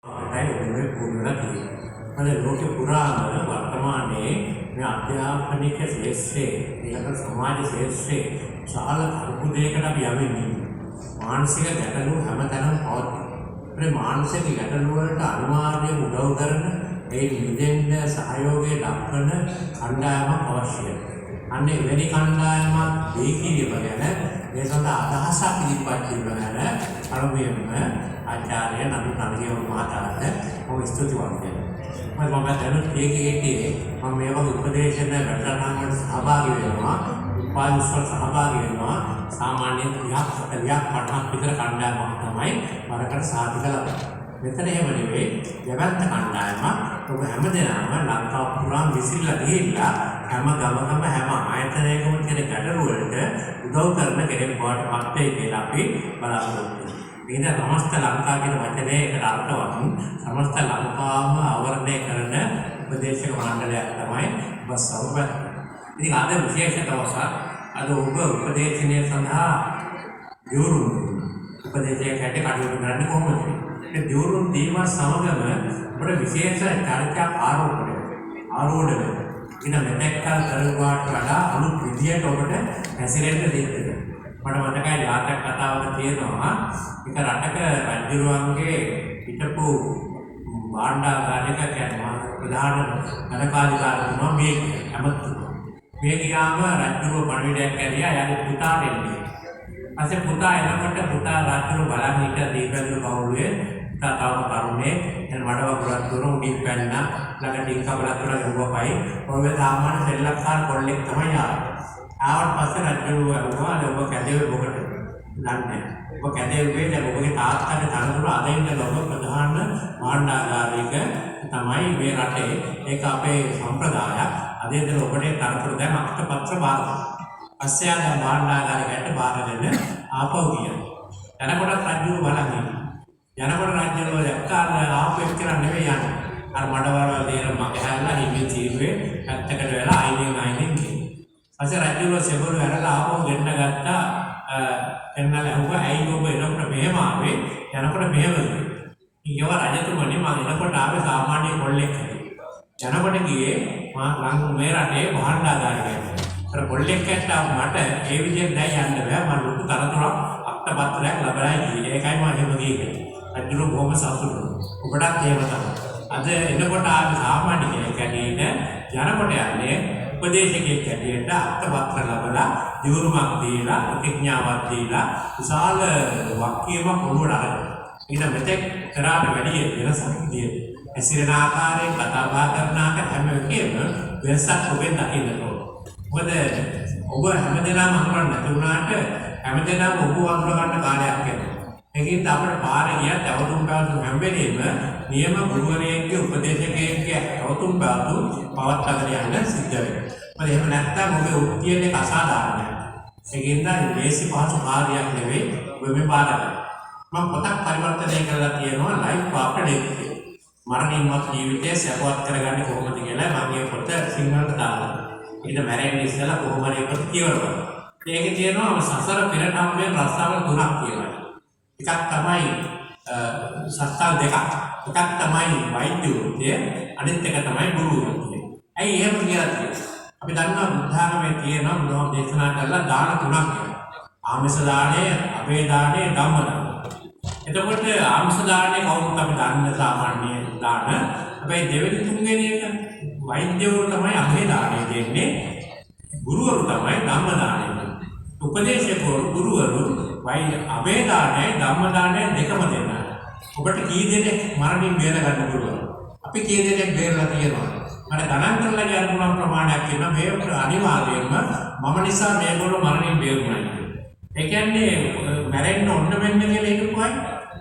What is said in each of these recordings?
අපිටයි පුරුණ තියෙනවා. අද ලෝක පුරාම වර්තමානයේ මේ අධ්‍යාපනික ශාස්ත්‍රයේ ඊළඟ සමාජ ශාස්ත්‍රයේ සාල අර්බුදයකට අපි යවෙන්නේ. මානසික ගැටලු හැමතැනම පවතිනවා. මේ මානසික ගැටලු වලට අනිවාර්යයෙන් උදව් කරන ඒ නිදෙන්න සහයෝගය දක්වන කණ්ඩායමක් අවශ්‍යයි. අන්නේ වෙනි කණ්ඩායමක් දීකිරීම ගැන මේ සඳහා අදහසක් ඉදිරිපත් කිරීම ගැන පළමුවෙන්ම ආචාර්ය නඩු නලියව මහතාට මම ස්තුතිවන්ත වෙනවා. මම දැනුත් ඒකේ මම මේ වගේ උපදේශන වැඩසටහනකට සහභාගී වෙනවා. උපාධිස්වල සහභාගී වෙනවා. සාමාන්‍ය 30ක් 40ක් විතර කණ්ඩායමක් තමයි වරකට සාධික ලබන්නේ. මෙතන එහෙම නෙවෙයි දෙවන්ත කණ්ඩායමක්. ඔබ හැමදේම ලංකාව පුරාම විසිරලා ගිහිල්ලා හැම ගමකම හැම ආයතනයකම තියෙන ගැටලු වලට උදව් කරන කෙනෙක් බවට පත් වෙයි කියලා අපි බලාපොරොත්තු වෙනවා. මේ සමස්ත ලංකාව කියන වචනේ එකට අර්ථවත් සමස්ත ලංකාවම ආවරණය කරන උපදේශක මණ්ඩලයක් තමයි බස්සවබ. ඉතින් අද විශේෂ දවසක්. අද ඔබ උපදේශනය සඳහා දියුණු උපදේශයක් හැටියට කටයුතු කරන්නේ කොහොමද? ඒ දියුණු දීම සමගම අපේ විශේෂ චරිතයක් ආරෝහණය වෙනවා. ඉතින් මෙතෙක්කල් කරුවාට වඩා අලුත් විදියට ඔබට හැසිරෙන්න දෙන්න. මට මතකයි යාත්‍රා කතාවක තියෙනවා එක රටක රජුරුවන්ගේ හිටපු භාණ්ඩාගාරික කියන්නේ ප්‍රධාන ධනකාධිකාරිතුමා මේ ඇමතුමා. මේ ගියාම රජුරුව පණිවිඩයක් ඇරියා යාගේ පුතාට එන්නේ. ඊපස්සේ පුතා එනකොට පුතා රජුරුව බලන් හිට දීපැදුරු කවුරුවේ පුතා තවම කරුණේ එන වඩව පුරක් දුර උඩින් පැන්න ළඟ ටික කබලක් තුන ගුවපයි ඔය සාමාන්‍ය සෙල්ලක්කාර කොල්ලෙක් තමයි ආවේ. ආවට පස්සේ රජුරුව අරුවා ඔබ කැදේ මොකට දන්නේ. ඔබ කැදේ වෙන්නේ දැන් ඔබගේ තාත්තගේ තනතුර අදින්න ඔබ ප්‍රධාන භාණ්ඩාගාරික තමයි මේ රටේ. ඒක අපේ සම්ප්‍රදායක්. අදින්න ඔබට තනතුර දැන් අක්තපත්‍ර බාර. පස්සේ ආ භාණ්ඩාගාරිකයට බාර දෙන්න ආපහු ගියා. යනකොට රජුරුව බලන්නේ. යනකොට රජුරුව දැක්කාම ආපහු එක්කලා නෙවෙයි යන්නේ. අර මඩවරවල් දේර මගහැරලා හිමින් තීරුවේ පැත්තකට වෙලා අයිනෙන් ගියා. අසේ රජුරුව සෙබළු ඇරලා ආපහු ගෙන්න ගත්තා. එන්නල ඇහුවා ඇයි ඔබ එනකොට මෙහෙම ආවේ? යනකොට මෙහෙම ගියේ. ඊයව රජතුමනි මම එනකොට ආවේ සාමාන්‍ය කොල්ලෙක් හැටියට. යනකොට ගියේ මම මේ රටේ භාණ්ඩාගාරිකයෙක්. අර කොල්ලෙක් ඇත්තා මට ඒ විදිහට දැන් යන්න බෑ. මම ලොකු තරතුරක් අක්තපත්‍රයක් ලබලා ගියේ. ඒකයි මම එහෙම ගියේ. රජුරුව බොහොම සතුටුයි. ඔබටත් එහෙම තමයි. අද එනකොට ආවේ සාමාන්‍ය කෙනෙක් හැටියට යනකොට යන්නේ උපදේශකයෙක් හැටියට අත්පත්‍ර ලැබලා දියුණුවක් දීලා ප්‍රතිඥාවක් දීලා විශාල වාක්‍යයක් ඔළුවට අරගෙන ඊට මෙතෙක් කරාට වැඩි වෙනසක් තියෙනවා. ඇසිරෙන ආකාරයෙන් කතා බහ කරන ආකාරය හැම එකේම වෙනසක් ඔබෙන් දකින්න ඕන. මොකද ඔබ හැමදේම අහුරන්න නැති වුණාට හැමදේම ඔබ වඳුර ගන්න කාලයක් යනවා. ඒකින් අපේ පාරේ ගියත් අවතුම් පැවතුම් හැම වෙලේම නියම ගුරුවරයෙක්ගේ උපදේශකයෙක්ගේ අවතුම් පැවතුම් පවත්වාගෙන යන්න සිද්ධ වෙනවා. මොකද එහෙම නැත්නම් ඔබේ උත්තියනේ අසාධාරණයි. ඒකින්ද මේසි පහසු කාර්යයක් නෙවෙයි ඔබ මේ පාර කරන්නේ. මම පොතක් පරිවර්තනය කරලා තියෙනවා ලයිෆ් ආෆ්ටර් ඩෙත්. මරණින් මතු ජීවිතය සපවත් කරගන්නේ කොහොමද කියලා මම මේ පොත සිංහලට දාලා. ඊට මැරෙන්න ඉස්සෙල්ලා කොහොමද ඒක කියවනවා. ඒකේ තියෙනවා සසර පෙරට හම්බෙන රස්සාවල් තුනක් කියලා. එකක් තමයි සත්‍යල් දෙකක්. එකක් තමයි වෛද්‍ය වෘත්තිය, අනිත් එක තමයි ගුරු වෘත්තිය. ඇයි එහෙම කියලා තියෙන්නේ? අපි දන්නවා බුද්ධාගමේ තියෙන බුදුහාම දේශනා කරලා දාන තුනක්. ආමිෂ දාණය, අබේ දාණය, ධම්ම දාණය. එතකොට ආමිෂ දාණය කවුරුත් අපි දන්න සාමාන්‍ය දාන. හැබැයි දෙවෙනි තුන්වෙනි එක වෛද්‍යවරු තමයි අබේ දාණය දෙන්නේ. ගුරුවරු තමයි ධම්ම දාණය දෙන්නේ. උපදේශකවරු ගුරුවරු අබේ දාණය ධම්ම දාණය දෙකම දෙනවා. ඔබට කී දෙනෙක් මරණින් බේර ගන්න පුළුවන්? අපි කී දෙනෙක් බේරලා තියෙනවා? මට ගණන් කරලා කියන්න පුළුවන් ප්‍රමාණයක් තියෙනවා. මේ අනිවාර්යයෙන්ම මම නිසා මේගොල්ලෝ මරණින් බේරුණා කියන්නේ. ඒ කියන්නේ මැරෙන්න ඕන වෙන්න කියලා හිතුවයි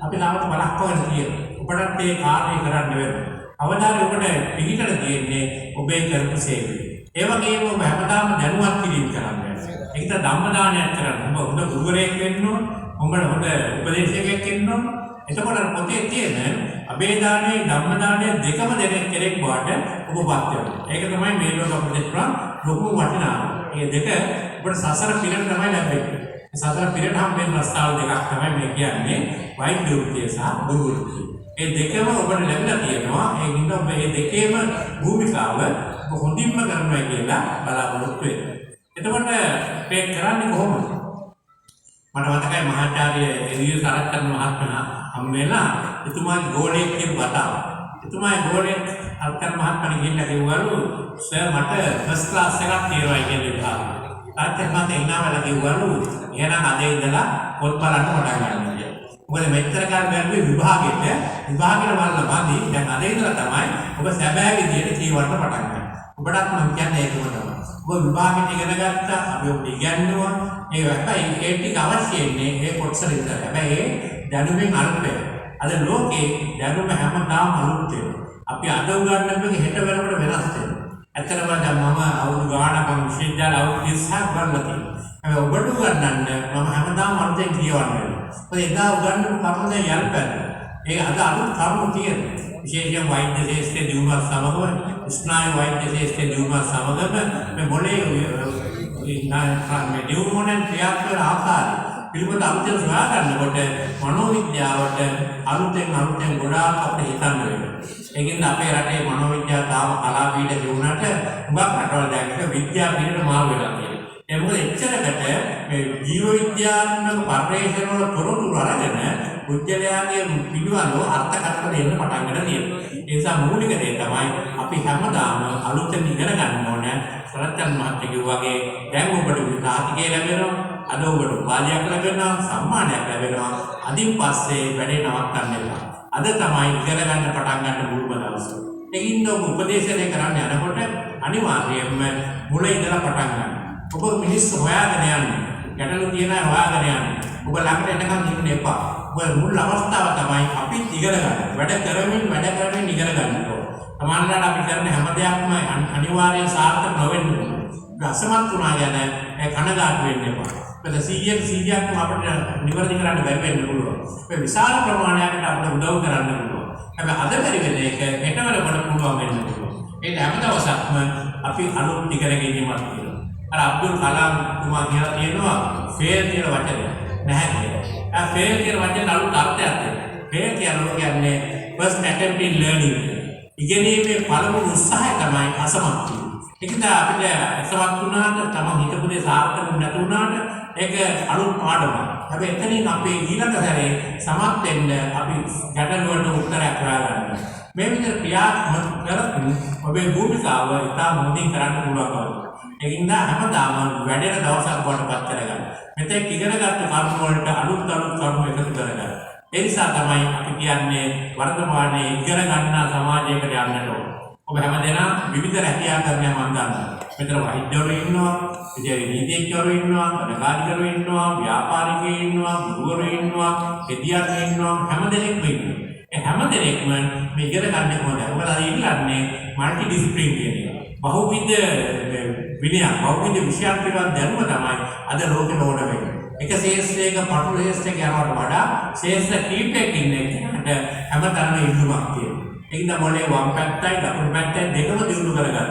අපි ලාවට බලක්වන්න තියෙනවා. ඔබටත් ඒ කාර්යය කරන්න වෙනවා. අවදාන ඔබට පිළිතර තියෙන්නේ ඔබේ කරපු සේවය. ඒ වගේම ඔබ හැමදාම දැනුවත් කිරීම කරන්න. ඒක ධම්ම දානයක් කරන්න. ඔබ හොඳ ගුරුවරයෙක් වෙන්න ඕන. ඔබට හොඳ උපදේශකයෙක් වෙන්න ඕන. එතකොට පොතේ තියෙන අබේ දාණය ධම්ම දාණය දෙකම දෙනෙක් කෙනෙක් වාට ඔබ වත් වෙනවා. ඒක තමයි මේ ලෝක අපිට ලොකු වටිනාකම. මේ දෙක ඔබට සසර පිරෙන්න තමයි ලැබෙන්නේ. සසර පිරෙන්න හැම වෙලාවෙම රස්තාව දෙකක් තමයි මේ කියන්නේ වෛද්‍ය වෘත්තිය සහ ගුරු වෘත්තිය. ඒ දෙකම ඔබට ලැබිලා තියෙනවා. ඒ හින්දා ඔබ මේ දෙකේම භූමිකාව ඔබ හොඳින්ම කරනවා කියලා බලාපොරොත්තු වෙනවා. එතකොට මේ කරන්නේ කොහොමද? මට මතකයි මහාචාර්ය එළිය සරත්කරන මහත්මයා හම් වෙලා එතුමාගේ ගෝලයෙක් කියපු කතාව. එතුමාගේ ගෝලයෙක් සරත්කරන මහත්මයා ගිහිල්ලා කිව්වලු සර් මට ෆස්ට් ක්ලාස් එකක් තියෙනවා කියලා විභාගෙ. තාත්තේ මට එන්නාවල කිව්වලු එහෙනම් අද ඉඳලා පොත් බලන්න පටන් ගන්න කියලා. මොකද මෙච්චර කාලෙ බැලුවේ විභාගෙට බලලා මදි. දැන් අද ඉඳලා තමයි ඔබ සැබෑ විදියට කියවන්න පටන් ගන්න. ඔබටත් මම කියන්නේ ඒකම තමයි. ඔබ විභාගෙට ඉගෙන ගත්තා අපි ඔබ ඉගෙනනවා. ඒ හැබැයි ඒ ටික අවශ්‍ය ඉන්නේ ඒ කොටස විතරයි. හැබැයි ඒ දැනුමෙන් අල්පය. අද ලෝකේ දැනුම හැමදාම අලුත් වෙනවා. අපි අද උගන්වන එක හෙට වෙනකොට වෙනස් වෙනවා. ඇත්තටම දැන් මම අවුරුදු ගාණක් විශ්වවිද්‍යාල අවුරුදු 30ක් ගන්න තියෙනවා. හැබැයි ඔබට උගන්වන්න මම හැමදාම අලුතෙන් කියවන්න වෙනවා. ඔය එදා උගන්වපු කරුණ දැන් යල්පැද. ඒක අද අලුත් කරුණු තියෙනවා. විශේෂයෙන් වෛද්‍ය ශාස්ත්‍රයේ දියුණුවත් සමගම ස්නායු වෛද්‍ය ශාස්ත්‍රයේ දියුණුවත් සමගම මේ මොලේ මේ දියුණුවෙන් ක්‍රියාත්මක ආකාරය පිළිබඳ අලුතෙන් සොයා ගන්නකොට මනෝවිද්‍යාවට අලුතෙන් ගොඩාක් අපිට හිතන්න වෙනවා. ඒකින්ද අපේ රටේ මනෝවිද්‍යාව තාම කලාපීඨ දියුණුවට හුඟක් රටවල් දැක්ක විද්‍යාපීඨට මාරු වෙලා තියෙනවා. ඒ මොකද එච්චරකට මේ ජීව විද්‍යාත්මක පරිශ්‍රණ වල තොරතුරු අරගෙන පුද්ගලයාගේ පිළිවෙලව අර්ථකථන දෙන්න පටන් ගන්න තියෙනවා. ඒ නිසා මූලික දේ තමයි අපි හැමදාම අලුතෙන් ඉගෙන ගන්න ඕනේ. සරත්චන් මහත්තයා කිව්වා වගේ දැන් ඔබට විද්‍යාතිකේ ලැබෙනවා. අද ඔබට උපාධියක් ලැබෙනවා, සම්මානයක් ලැබෙනවා. අදින් පස්සේ වැඩේ නවත්තන්න එපා. අද තමයි ඉගෙන ගන්න පටන් ගන්න මුල්ම දවස. ඒකින්ද ඔබ උපදේශනය කරන්න යනකොට අනිවාර්යයෙන්ම මුල ඉඳලා පටන් ගන්න. ඔබ මිනිස්සු හොයාගෙන යන්නේ. ගැටලු තියෙන අය හොයාගෙන යන්නේ. ඔබ ළඟට එනකන් ඉන්න එපා. ඔබ මුල් අවස්ථාව තමයි අපි ඉගෙන ගන්න. වැඩ කරමින් ඉගෙන ගන්න ඕන. සමහරවිට අපි කරන හැම දෙයක්ම අනිවාර්යෙන් සාර්ථක නොවෙන්න ඕන. අසමත් වුණා ගැන කනගාටු වෙන්න එපා. මොකද 100%ක්ම අපිට නිවැරදි කරන්න බැරි වෙන්න පුළුවන්. මේ විශාල ප්‍රමාණයකට අපිට උදව් කරන්න පුළුවන්. හැබැයි අද බැරි වෙන එක හෙටවල වඩා පුළුවන් වෙන්න පුළුවන්. ඒ හැම දවසක්ම අපි අලුත් ඉගෙන ගැනීමක් තියෙනවා. අර අබ්දුල් කලාම් තුමා කියලා තියෙනවා ෆේල් කියන වචනේ නැහැ කියලා. આ ෆේල් කියන වචනේ අලුත් අර්ථයක් තියෙනවා. ෆේල් කියන්නේ first attempt in learning. ඉගෙනීමේ පළමු උත්සාහය තමයි අසමත් වීම. ඒකද අපිට අසමත් වුණාට තමයි හිතපු දේ සාර්ථක නැතුණාට ඒක අලුත් පාඩමක්. හැබැයි එතනින් අපේ ඊළඟ සැරේ සමත් වෙන්න අපි ගැටලුවට උත්තරයක් හොයාගන්න. මේ විදිහට ක්‍රියාත්මක කරපු ඔබේ භූමිකාව ඉතා හොඳින් කරන්න පුළුවන්. ඒකින්ද හැමදාම වැඩෙන දවසක් වඩපත් කරගන්න. මෙතෙක් ඉගෙනගත්තු කරුණු වලට අලුත් කරුණු එකතු කරගන්න. ඒ නිසා තමයි අපි කියන්නේ වර්තමානයේ ඉගෙන ගන්නා සමාජයකට යන්නට ඕන. ඔබ හැමදෙනා විවිධ රැකියා කරන මම දන්නවා. මෙතන වෛද්‍යවරු ඉන්නවා, විද්‍යාවේ නීතිඥවරු ඉන්නවා, කණකාරිකරු ඉන්නවා, ව්‍යාපාරිකයෝ ඉන්නවා, ගුරුවරු ඉන්නවා, හෙදියන් ඉන්නවා, හැමදෙනෙක්ම ඉන්නවා. ඒ හැමදෙනෙක්ම මේ ඉගෙන ගන්න කොහොමද? ඔබලා ඉල්ලන්නේ মালටි ඩිසිප්ලින් කියන එක. බහුවිධ බහුවිධ විෂයන් පිළිබඳ දැනුම තමයි අද ලෝකෙට ඕන වෙන්නේ. එක ශාස්ත්‍රයක පටු ශාස්ත්‍රයක යනවට වඩා ශාස්ත්‍ර කීපයක් ඉන්න එකට හැමතැනම ඉල්ලුමක් තියෙනවා. ඒකින්ද මොලේ වම් පැත්තයි දකුණු පැත්තයි දෙකම දියුණු කරගන්න.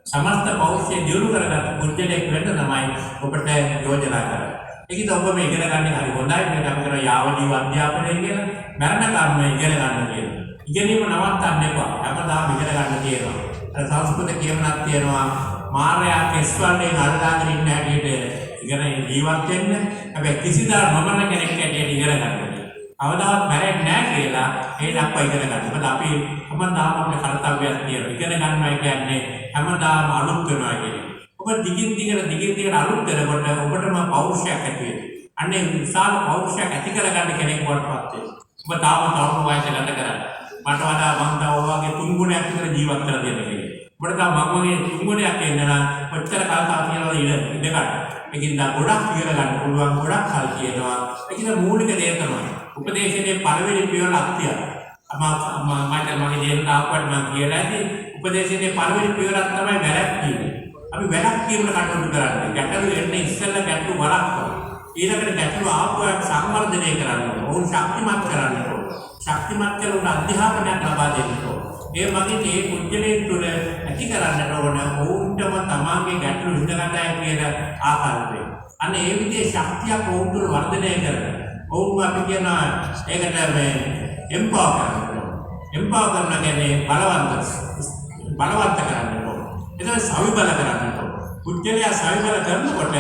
සමස්ත පෞෂ්‍ය දියුණු කරගන්න පුද්ගලයෙක් වෙන්න තමයි ඔබට යෝජනා කරන්නේ. ඒකින්ද ඔබ මේ ඉගෙන ගන්න හරි හොඳයි. මේක අපි කරන යාවජීව අධ්‍යාපනය කියලා මරණ කර්ම ඉගෙන ගන්න කියලා. ඉගෙනීම නවත්තන්න එපා. හැමදාම ඉගෙන ගන්න තියෙනවා. සංස්කෘත කියමනක් තියෙනවා මාර්යා කෙස් වලින් අල්ලාගෙන ඉන්න හැටියට ඉගෙන ජීවත් වෙන්න. හැබැයි කිසිදා නොමරන කෙනෙක් හැටියට ඉගෙන ගන්න. අවදාවත් මැරෙන්නේ නැහැ කියලා ඒ දක්වා ඉගෙන ගන්න. මොකද අපි හැමදාම අපේ කර්තව්‍යයක් තියෙනවා. ඉගෙන ගන්නවා කියන්නේ හැමදාම අලුත් වෙනවා කියන්නේ. ඔබ දිගින් දිගට අලුත් වෙනකොට ඔබටම පෞරුෂයක් ඇති වෙනවා. අන්නේ විශාල පෞරුෂයක් ඇති කරගන්න කෙනෙක් වඩපත් වෙනවා. ඔබ තාම තරුණ වයසේ ගත කරන්නේ. මට වඩා මම තව ඔයගේ 3 ගුණයක් විතර ජීවත් කරලා තියෙන කෙනෙක්. ඔබට තව මම වගේ 3 ගුණයක් එන්න නම් ඔච්චර කල් තා කියලා ඉඳ ගන්න. ඒකින්ද ගොඩක් ඉගෙන ගන්න පුළුවන් ගොඩක් කල් කියනවා. ඒකින්ද මූලික දේ තමයි උපදේශයේ පළවෙනි පියවර අත්‍යය. මගේ දේන තාක්කවට මම කියලා ඇති උපදේශයේ පළවෙනි පියවරක් තමයි වැළැක්වීම. අපි වැළැක්වීමට කටයුතු කරන්නේ. ගැටලු එන්නේ ඉස්සෙල්ලා ගැටලු වළක්වනවා. ඊළඟට ගැටලු ආපුවාට සංවර්ධනය කරන්න ඕන. ඕන් ශක්තිමත් කරන්න ඕන. ශක්තිමත් කරන අධ්‍යාපනයක් ලබා දෙන්න ඕන. ඒ වගේ මේ පුද්ගලයන් තුළ ඇති කරන්නට ඕන ඔවුන්ටම තමාගේ ගැටලු විඳගන්නයි කියන ආකල්පය. අන්න ඒ විදිහේ ශක්තියක් ඔවුන් තුළ වර්ධනය කරනවා. ඔවුන් අපි කියන ඒකට මේ එම්පවර් කරනවා. එම්පවර් කරනවා කියන්නේ බලවත් කරන්නට ඕන. එතකොට සවිබල කරන්නට ඕන. පුද්ගලයා සවිබල කරනකොට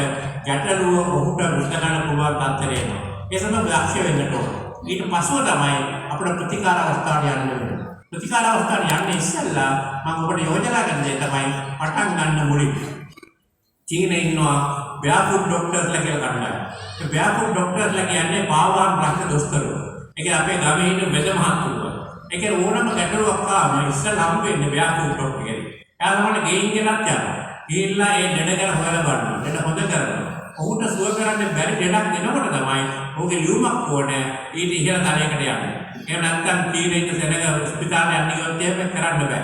ගැටලුව ඔහුට විසඳ ගන්න පුළුවන් තත්ත්වයට එනවා. ඒ සඳහා දක්ෂ වෙන්නට ඕන. ඊට පස්ව තමයි අපේ ප්‍රතිකාර අවස්ථාවට යන්න වෙන්නේ. ප්‍රතිකාර අවස්ථාවට යන්නේ ඉස්සෙල්ලා මම ඔබට යෝජනා කරන දේ තමයි පටන් ගන්න මුලින් චීනේ ඉන්නවා barefoot doctorsලා කියලා ගන්නවා. ඒ barefoot doctorsලා කියන්නේ පාවාන් රක්ෂ දොස්තරෝ. ඒ කියන්නේ අපේ ගමේ ඉන්න වෙද මහත්තුරුවා. ඒ කියන්නේ ඕනම ගැටලුවක් ආවම ඉස්සෙල්ලා හම්බ වෙන්නේ barefoot doctor කෙනෙක්. එයා තමයි ගෙයින් ගෙනත් යනවා. ගිහිල්ලා ඒ දෙඩ ගැන හොයලා බලනවා. දෙඩ හොඳ කරනවා. ඔහුට සුව කරන්න බැරි දෙයක් දෙනකොට තමයි ඔහුගේ ලියුමක් ඕනේ ඊට ඉහළ තලයකට යන්නේ. එහෙම නැත්නම් තීරෙක සෙනග ස්පිතාලේ යන්න ගියොත් එහෙම කරන්න බෑ.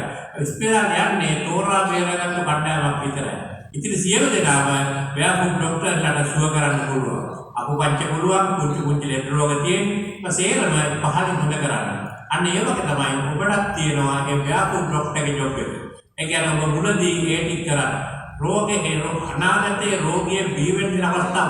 ස්පිතාලේ යන්නේ තෝරා බේරගත්තු කණ්ඩායමක් විතරයි. ඉතින් සියලු දෙනාම barefoot doctorලාට සුව කරන්න පුළුවන්. අකුපච්ච පුළුවන්, කුංචි ලෙඩ රෝග තියෙන සේරම පහලින් හොඳ කරන්න. අන්න ඒ වගේ තමයි ඔබටත් තියෙනවා මේ barefoot doctorගේ ජොබ් එක. ඒ කියන්නේ ඔබ මුලදී ඒ ටික කරන්න. අනාගතයේ රෝගිය බිහි වෙන අවස්ථා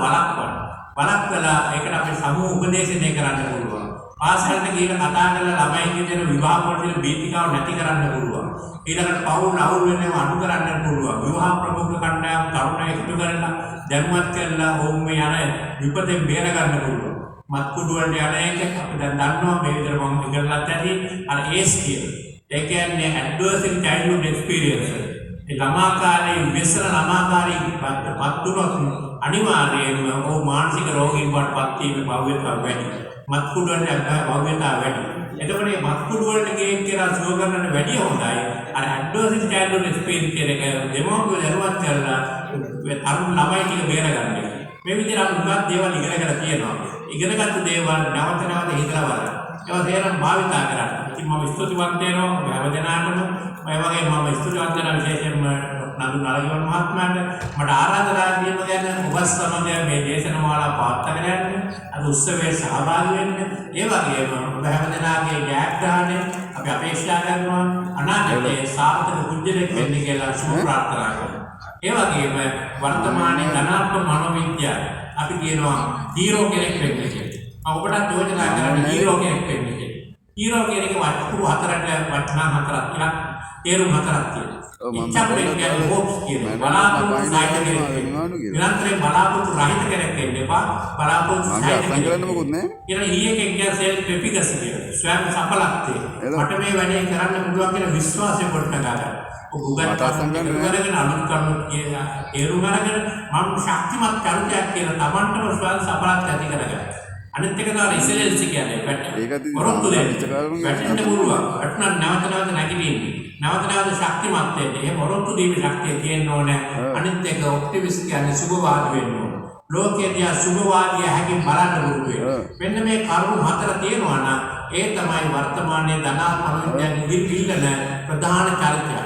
වළක්වලා ඒකට අපි සමූහ උපදේශනය කරන්න පුළුවන්. පාසලට ගිහින් කතා කරලා ළමයින්ගේ දෙන විවාහ වලට බීතිකාව නැති කරන්න පුළුවන්. ඊළඟට පවුල් අවුල් වෙනව අඩු කරන්න පුළුවන්. විවාහ ප්‍රමුඛ කණ්ඩායම් තරුණ එකතු කරලා දැනුවත් කරලා ඔවුන් යන විපතෙන් බේර ගන්න පුළුවන්. මත්කුඩු වලට යන එක අපි දැන් දන්නවා මේ විතර මම ඉගෙනලත් ඇති අර ඒස් කියන. ඒ කියන්නේ adverse childhood experience. ළමා කාලේ විශ්ව ළමා කාලේ පත්තුනොත් අනිවාර්යයෙන්ම ඔහු මානසික රෝගීන් වටපත් වීම භව්‍යතාව වැඩි. මත්කුඩු වලට භව්‍යතාව වැඩි. එතකොට මේ මත්කුඩු වලට ගේක් කියලා සුව කරන්න වැඩි හොඳයි. අර ඇඩ්වර්සිටි චයිල්ඩ්හුඩ් එක්ස්පීරියන්ස් කියන එක දෙමව්පියෝ දැනුවත් කරලා තරුණ ළමයි ටික බේරගන්න. මේ විදිහට අපි උගත් දේවල් ඉගෙනගෙන තියෙනවා. ඉගෙනගත්තු දේවල් නැවත නැවත හිතලා බලන්න. ඒවා තේරෙන භාවිතා කරන්න. ඉතින් මම ස්තුතිවන්ත වෙනවා හැම දිනකටම. මේ වගේ මම ස්තුතිවන්ත වෙනවා විශේෂයෙන්ම නඳු නරගියන් මහත්මයාට මට ආරාධනා කිරීම ගැන ඔබ සමග මේ දේශන මාලා පවත්වාගෙන යන්න. අද උත්සවයේ සහභාගී වෙන්න. ඒ වගේම ඔබ හැම දිනකගේ ජයග්‍රහණය අපි අපේක්ෂා කරනවා. අනාගතයේ සාර්ථක පුජ්‍යලෙක් වෙන්න කියලා සුබ ප්‍රාර්ථනා කරනවා. ඒ වගේම වර්තමානයේ ධනාත්මක මනෝවිද්‍යාව අපි කියනවා හීරෝ කෙනෙක් වෙන්න කියලා. ඔබට යෝජනා කරන්න හීරෝ කෙනෙක් වෙන්න කියලා. හීරෝ කෙනෙක් වටපිට හතරට වටනා හතරක් කියලා තේරුම් හතරක් තියෙනවා. ඉච්ඡාපේ කියන්නේ හොප්ස් කියන්නේ බලාපොරොත්තු සහිත කෙනෙක් වෙන්න. නිරන්තරයෙන් බලාපොරොත්තු රහිත කෙනෙක් වෙන්න එපා. බලාපොරොත්තු සහිත කෙනෙක් වෙන්න ඕනේ. ඊළඟ ඊයේකෙන් කියන සෙල්ෆ් එෆිකසි කියන ස්වයං සඵලත්වය. මට මේ වැඩේ කරන්න පුළුවන් කියන විශ්වාසය පොඩ්ඩක් ගන්න. ඔබට අසංගතන අනුත් කරන තේරුම් අරගෙන මම ශක්තිමත් කරුණයක් කියලා Tamanටම ස්වයං සඵලත්වය ඇති කරගන්න. අනිත් එක තමයි ඉසෙලෙන්සි කියන්නේ වරොත්තු දෙන්න. වැටෙන්න පුළුවන්. වැටුණා නැවත නැවත නැගිටින්න. නැවත නැවත ශක්තිමත් වෙන්න. එහෙම වරොත්තු දීමේ ශක්තිය තියෙන්න ඕනේ. අනිත් එක ඔප්ටිමිස්ට් කියන්නේ සුබවාදී වෙන්න ඕනේ. ලෝකයේ සුබවාදී හැකින් බලන්න පුළුවන් වෙන්න. මෙන්න මේ කරුණු හතර තියෙනවා නම් ඒ තමයි වර්තමානයේ ධනාත්මකයන් ඉදිරිපිල්ලන ප්‍රධාන චරිතය.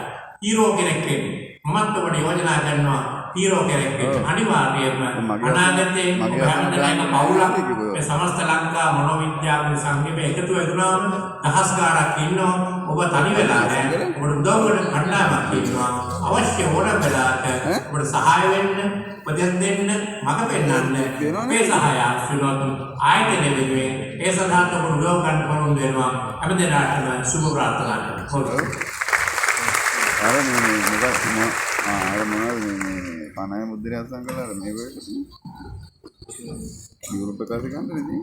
හීරෝ කෙනෙක් වෙන්න. මමත් ඔබට යෝජනා කරනවා හීරෝ කෙනෙක් වෙන්න. අනිවාර්යයෙන්ම අනාගතයේ හැමදෙනාම පවුලක් මේ සමස්ත ලංකා මනෝවිද්‍යාවේ සංගමයේ එකතු වෙනාම දහස් ගාණක් ඉන්නවා. ඔබ තනි වෙලා නැහැ. ඔබට උදව් කරන කණ්ඩායමක් ඉන්නවා. අවශ්‍ය ඕනම වෙලාවක ඔබට සහාය වෙන්න, උපදෙස් දෙන්න, මඟ පෙන්වන්න මේ සහාය ආශිර්වාද ආයතන වෙනුවෙන් ඒ සඳහා ඔබ උදව් ගන්න පුළුවන් වෙනවා. හැමදෙනාටම සුබ ප්‍රාර්ථනා කරනවා. අර මොනවද මේ පණය මුද්‍රය අසං කළාද මේ වෙලට යුරෝප ප්‍රකාශ කරන්නේ